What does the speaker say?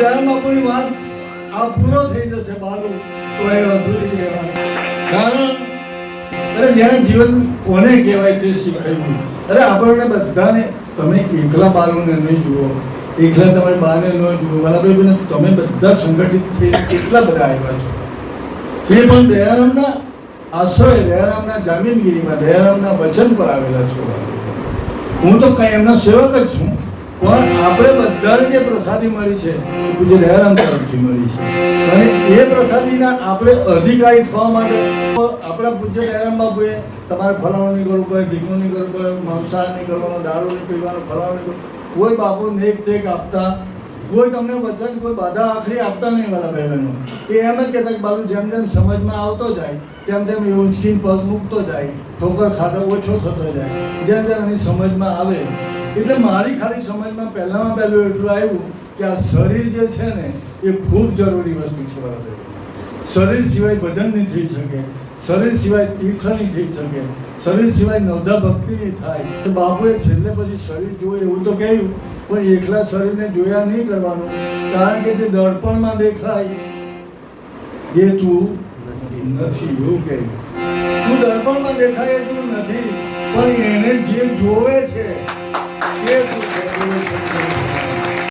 દયાનંદ બાપુની વાત આ પૂરો થઈ જશે બાલુ તો એ અધૂરી રહેવાની. કારણ અરે જ્યારે જીવન કોને કહેવાય તે શીખાયું. અરે આપણને બધાને તમે એકલા બાલુને નહીં જુઓ, એકલા તમારી બાને ન જુઓ, વાલાભાઈ તમે બધા સંગઠિત થઈ કેટલા બધા આવ્યા છો. એ પણ દયારામના આશ્રય, દયારામના જામીનગીરીમાં, દયારામના વચન પર આવેલા છો. હું તો કઈ એમના સેવક જ છું, પણ આપણે બધાને જે પ્રસાદી મળી છે પૂજ્ય દયારામ તરફથી મળી છે, અને એ પ્રસાદીના આપણે અધિકારી થવા માટે આપણા પૂજ્ય દયારામ બાપુએ તમારે ફલાણું નહીં કરવું પડે, ભીખું નહીં કરવું પડે, માંસાહાર નહીં કરવાનો, દારૂ નહીં પીવાનો, ફલાણું નહીં કરવું, કોઈ બાપુ નેક ટેક આપતા, કોઈ તમને વચન, કોઈ બાધા આખરી આપતા નહીં. વાલા બહેનો એ એમ જ કહેતા કે બાબુ જેમ જેમ સમજમાં આવતો જાય તેમ તેમ એ ઉંચકીને પગ મૂકતો જાય, ઠોકર ખાતો ઓછો થતો જાય, જેમ જેમ એની સમજમાં આવે. એટલે મારી ખાલી સમજમાં પહેલામાં પહેલું એટલું આવ્યું કે આ શરીર જે છે ને એ ખૂબ જરૂરી વસ્તુ છે. બરાબર, શરીર સિવાય ભજન નહીં થઈ શકે, શરીર સિવાય તીર્થ નહીં થઈ શકે, શરીર સિવાય નવધા ભક્તિ નહીં થાય. બાપુએ છેલ્લે પછી શરીર જોવે એવું તો કહ્યું, પણ એકલા શરીરને જોયા નહીં કરવાનું, કારણ કે જે દર્પણમાં દેખાય એ તું નથી. એવું કહ્યું, તું દર્પણમાં દેખાય એ તું નથી, પણ એને જે જોવે છે એ તું